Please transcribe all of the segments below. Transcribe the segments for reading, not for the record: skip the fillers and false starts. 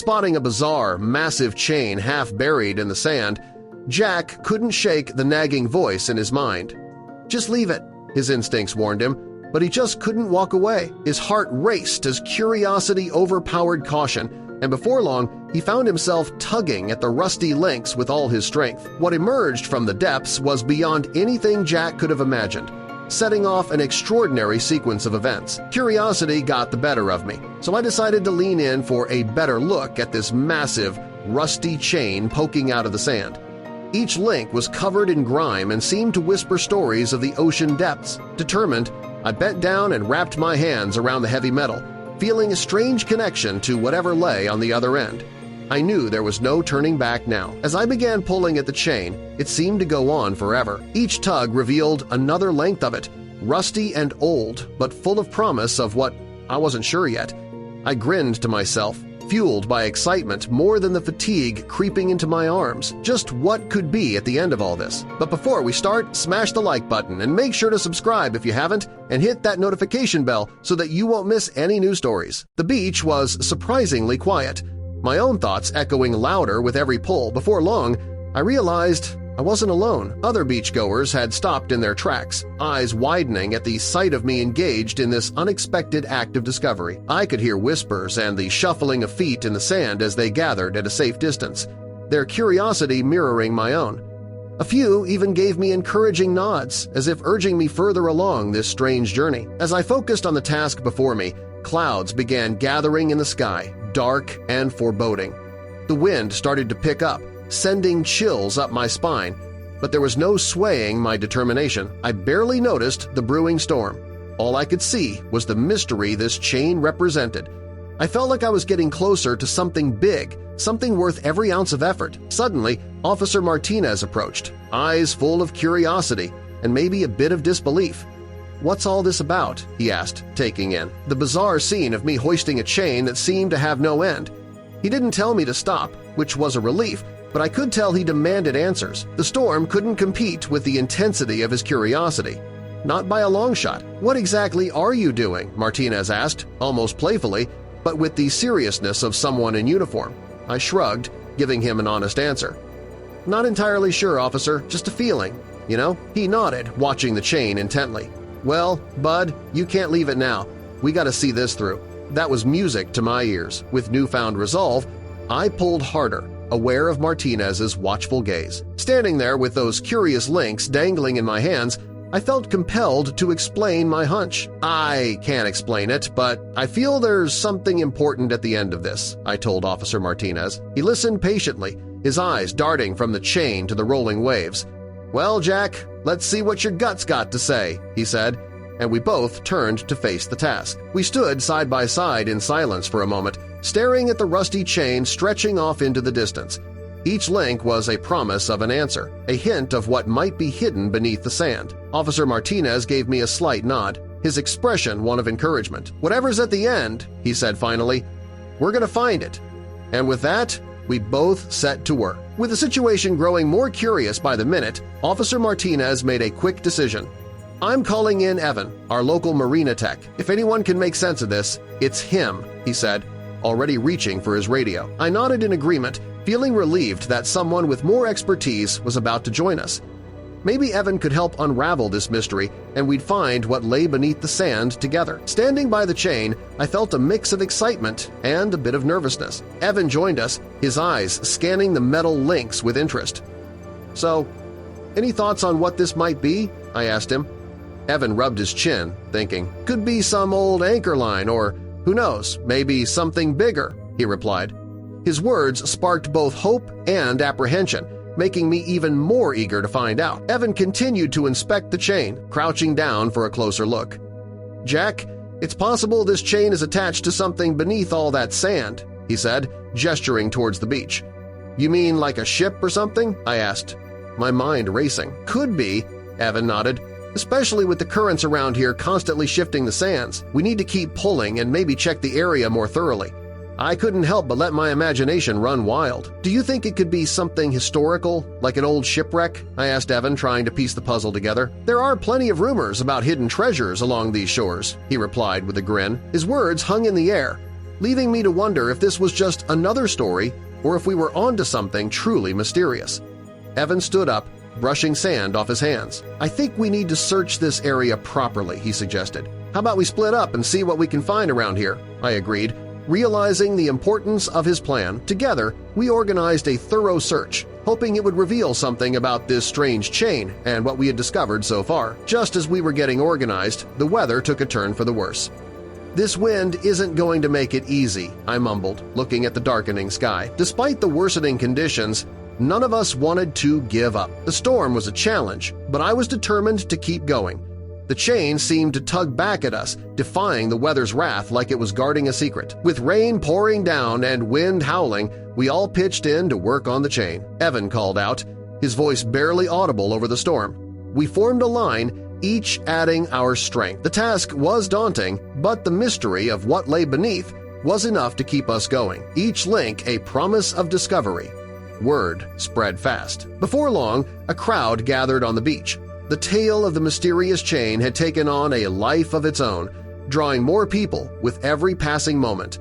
Spotting a bizarre, massive chain half buried in the sand, Jack couldn't shake the nagging voice in his mind. "Just leave it," his instincts warned him, but he just couldn't walk away. His heart raced as curiosity overpowered caution, and before long he found himself tugging at the rusty links with all his strength. What emerged from the depths was beyond anything Jack could have imagined, setting off an extraordinary sequence of events. Curiosity got the better of me, so I decided to lean in for a better look at this massive, rusty chain poking out of the sand. Each link was covered in grime and seemed to whisper stories of the ocean depths. Determined, I bent down and wrapped my hands around the heavy metal, feeling a strange connection to whatever lay on the other end. I knew there was no turning back now. As I began pulling at the chain, it seemed to go on forever. Each tug revealed another length of it, rusty and old, but full of promise of what I wasn't sure yet. I grinned to myself, fueled by excitement more than the fatigue creeping into my arms. Just what could be at the end of all this? But before we start, smash the like button and make sure to subscribe if you haven't, and hit that notification bell so that you won't miss any new stories. The beach was surprisingly quiet, my own thoughts echoing louder with every pull. Before long, I realized I wasn't alone. Other beachgoers had stopped in their tracks, eyes widening at the sight of me engaged in this unexpected act of discovery. I could hear whispers and the shuffling of feet in the sand as they gathered at a safe distance, their curiosity mirroring my own. A few even gave me encouraging nods, as if urging me further along this strange journey. As I focused on the task before me, clouds began gathering in the sky, dark and foreboding. The wind started to pick up, sending chills up my spine, but there was no swaying my determination. I barely noticed the brewing storm. All I could see was the mystery this chain represented. I felt like I was getting closer to something big, something worth every ounce of effort. Suddenly, Officer Martinez approached, eyes full of curiosity and maybe a bit of disbelief. "What's all this about?" he asked, taking in the bizarre scene of me hoisting a chain that seemed to have no end. He didn't tell me to stop, which was a relief, but I could tell he demanded answers. The storm couldn't compete with the intensity of his curiosity. Not by a long shot. "What exactly are you doing?" Martinez asked, almost playfully, but with the seriousness of someone in uniform. I shrugged, giving him an honest answer. "Not entirely sure, officer, just a feeling, you know?" He nodded, watching the chain intently. "Well, bud, you can't leave it now. We gotta see this through." That was music to my ears. With newfound resolve, I pulled harder, aware of Martinez's watchful gaze. Standing there with those curious links dangling in my hands, I felt compelled to explain my hunch. "I can't explain it, but I feel there's something important at the end of this," I told Officer Martinez. He listened patiently, his eyes darting from the chain to the rolling waves. "Well, Jack, let's see what your guts got to say," he said, and we both turned to face the task. We stood side by side in silence for a moment, staring at the rusty chain stretching off into the distance. Each link was a promise of an answer, a hint of what might be hidden beneath the sand. Officer Martinez gave me a slight nod, his expression one of encouragement. "Whatever's at the end," he said finally, "we're going to find it." And with that, we both set to work. With the situation growing more curious by the minute, Officer Martinez made a quick decision. "I'm calling in Evan, our local marina tech. If anyone can make sense of this, it's him," he said, already reaching for his radio. I nodded in agreement, feeling relieved that someone with more expertise was about to join us. Maybe Evan could help unravel this mystery and we'd find what lay beneath the sand together. Standing by the chain, I felt a mix of excitement and a bit of nervousness. Evan joined us, his eyes scanning the metal links with interest. "So, any thoughts on what this might be?" I asked him. Evan rubbed his chin, thinking, "Could be some old anchor line or, who knows, maybe something bigger," he replied. His words sparked both hope and apprehension, making me even more eager to find out. Evan continued to inspect the chain, crouching down for a closer look. "Jack, it's possible this chain is attached to something beneath all that sand," he said, gesturing towards the beach. "You mean like a ship or something?" I asked, my mind racing. "Could be," Evan nodded, "especially with the currents around here constantly shifting the sands. We need to keep pulling and maybe check the area more thoroughly." I couldn't help but let my imagination run wild. "Do you think it could be something historical, like an old shipwreck?" I asked Evan, trying to piece the puzzle together. "There are plenty of rumors about hidden treasures along these shores," he replied with a grin. His words hung in the air. leaving me to wonder if this was just another story or if we were onto something truly mysterious. Evan stood up, brushing sand off his hands. "I think we need to search this area properly," he suggested. "How about we split up and see what we can find around here?" I agreed. Realizing the importance of his plan, together we organized a thorough search, hoping it would reveal something about this strange chain and what we had discovered so far. Just as we were getting organized, the weather took a turn for the worse. "This wind isn't going to make it easy," I mumbled, looking at the darkening sky. Despite the worsening conditions, none of us wanted to give up. The storm was a challenge, but I was determined to keep going. The chain seemed to tug back at us, defying the weather's wrath like it was guarding a secret. With rain pouring down and wind howling, we all pitched in to work on the chain. Evan called out, his voice barely audible over the storm. We formed a line, each adding our strength. The task was daunting, but the mystery of what lay beneath was enough to keep us going, each link a promise of discovery. Word spread fast. Before long, a crowd gathered on the beach. The tale of the mysterious chain had taken on a life of its own, drawing more people with every passing moment.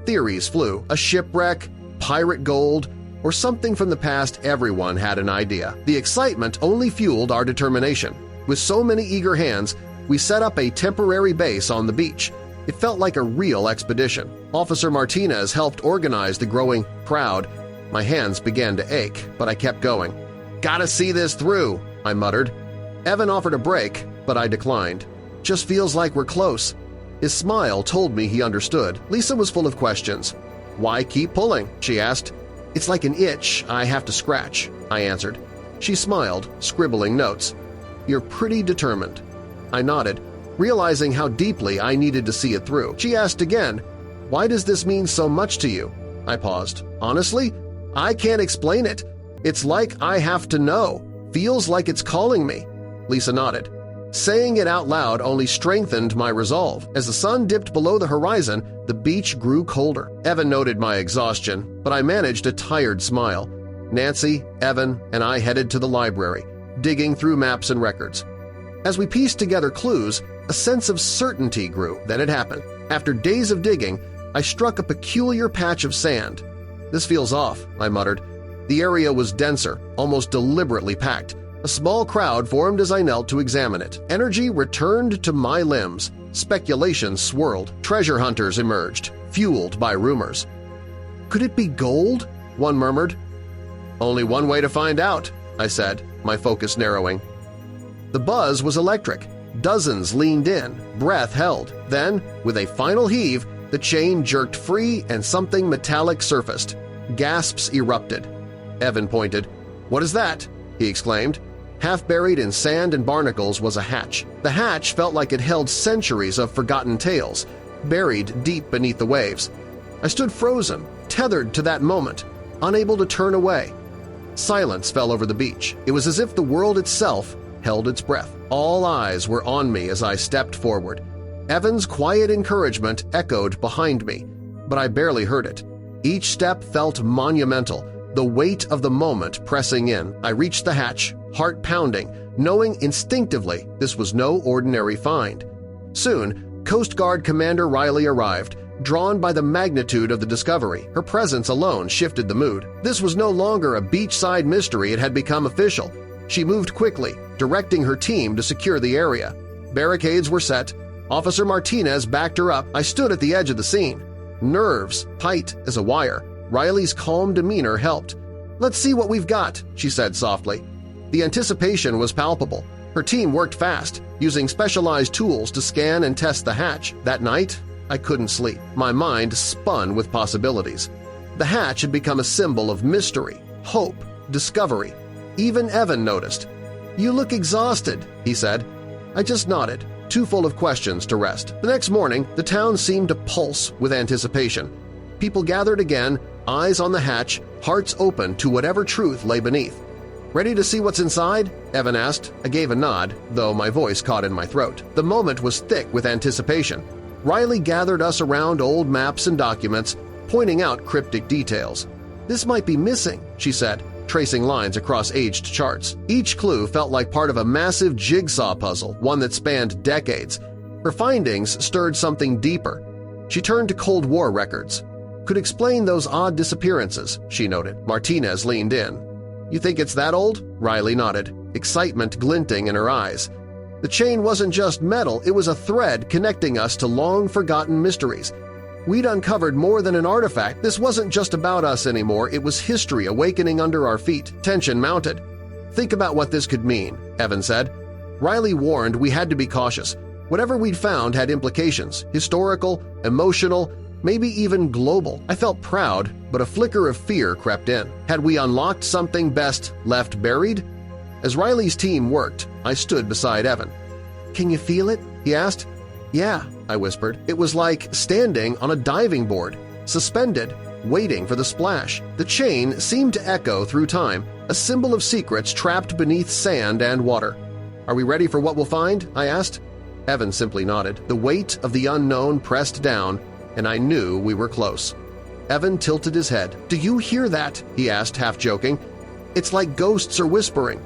Theories flew: a shipwreck, pirate gold, or something from the past. Everyone had an idea. The excitement only fueled our determination. With so many eager hands, we set up a temporary base on the beach. It felt like a real expedition. Officer Martinez helped organize the growing crowd. My hands began to ache, but I kept going. "Gotta see this through," I muttered. Evan offered a break, but I declined. "Just feels like we're close." His smile told me he understood. Lisa was full of questions. "Why keep pulling?" she asked. "It's like an itch I have to scratch," I answered. She smiled, scribbling notes. "You're pretty determined." I nodded, realizing how deeply I needed to see it through. She asked again, "Why does this mean so much to you?" I paused. "Honestly, I can't explain it. It's like I have to know. Feels like it's calling me." Lisa nodded. Saying it out loud only strengthened my resolve. As the sun dipped below the horizon, the beach grew colder. Evan noted my exhaustion, but I managed a tired smile. Nancy, Evan, and I headed to the library, digging through maps and records. As we pieced together clues, a sense of certainty grew that it happened. After days of digging, I struck a peculiar patch of sand. "This feels off," I muttered. The area was denser, almost deliberately packed. A small crowd formed as I knelt to examine it. Energy returned to my limbs. Speculation swirled. Treasure hunters emerged, fueled by rumors. "Could it be gold?" one murmured. "Only one way to find out," I said, my focus narrowing. The buzz was electric. Dozens leaned in, breath held. Then, with a final heave, the chain jerked free and something metallic surfaced. Gasps erupted. Evan pointed. "What is that?" he exclaimed. Half buried in sand and barnacles was a hatch. The hatch felt like it held centuries of forgotten tales, buried deep beneath the waves. I stood frozen, tethered to that moment, unable to turn away. Silence fell over the beach. It was as if the world itself held its breath. All eyes were on me as I stepped forward. Evan's quiet encouragement echoed behind me, but I barely heard it. Each step felt monumental, the weight of the moment pressing in. I reached the hatch, heart pounding, knowing instinctively this was no ordinary find. Soon, Coast Guard Commander Riley arrived, drawn by the magnitude of the discovery. Her presence alone shifted the mood. This was no longer a beachside mystery, it had become official. She moved quickly, directing her team to secure the area. Barricades were set. Officer Martinez backed her up. I stood at the edge of the scene. Nerves tight as a wire. Riley's calm demeanor helped. "Let's see what we've got," she said softly. The anticipation was palpable. Her team worked fast, using specialized tools to scan and test the hatch. That night, I couldn't sleep. My mind spun with possibilities. The hatch had become a symbol of mystery, hope, discovery. Even Evan noticed. "You look exhausted," he said. I just nodded, too full of questions to rest. The next morning, the town seemed to pulse with anticipation. People gathered again, eyes on the hatch, hearts open to whatever truth lay beneath. "Ready to see what's inside?" Evan asked. I gave a nod, though my voice caught in my throat. The moment was thick with anticipation. Riley gathered us around old maps and documents, pointing out cryptic details. "This might be missing," she said, tracing lines across aged charts. Each clue felt like part of a massive jigsaw puzzle, one that spanned decades. Her findings stirred something deeper. She turned to Cold War records. "Could explain those odd disappearances," she noted. Martinez leaned in. "You think it's that old?" Riley nodded, excitement glinting in her eyes. "The chain wasn't just metal, it was a thread connecting us to long-forgotten mysteries. We'd uncovered more than an artifact. This wasn't just about us anymore, it was history awakening under our feet." Tension mounted. "Think about what this could mean," Evan said. Riley warned we had to be cautious. Whatever we'd found had implications – historical, emotional, maybe even global. I felt proud, but a flicker of fear crept in. Had we unlocked something best left buried? As Riley's team worked, I stood beside Evan. "Can you feel it?" he asked. "Yeah," I whispered. It was like standing on a diving board, suspended, waiting for the splash. The chain seemed to echo through time, a symbol of secrets trapped beneath sand and water. "Are we ready for what we'll find?" I asked. Evan simply nodded. The weight of the unknown pressed down, and I knew we were close. Evan tilted his head. "Do you hear that?" he asked, half joking. "It's like ghosts are whispering."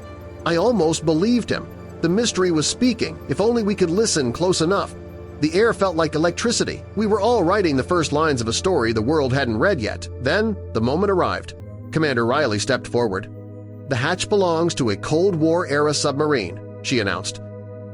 I almost believed him. The mystery was speaking, if only we could listen close enough. The air felt like electricity. We were all writing the first lines of a story the world hadn't read yet. Then the moment arrived. Commander Riley stepped forward. "The hatch belongs to a Cold War-era submarine," she announced.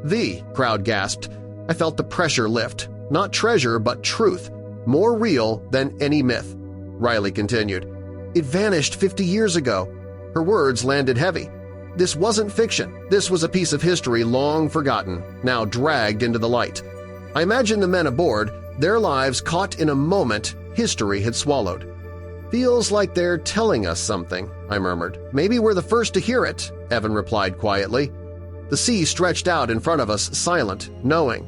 "The," crowd gasped. I felt the pressure lift. Not treasure, but truth. More real than any myth. Riley continued. "It vanished 50 years ago." Her words landed heavy. This wasn't fiction. This was a piece of history long forgotten, now dragged into the light. I imagined the men aboard, their lives caught in a moment history had swallowed. "Feels like they're telling us something," I murmured. "Maybe we're the first to hear it," Evan replied quietly. The sea stretched out in front of us, silent, knowing.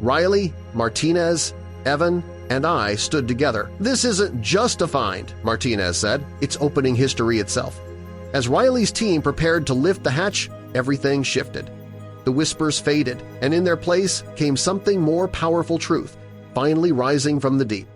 Riley, Martinez, Evan, and I stood together. "This isn't just a find," Martinez said. "It's opening history itself." As Riley's team prepared to lift the hatch, everything shifted. The whispers faded, and in their place came something more powerful truth, finally rising from the deep.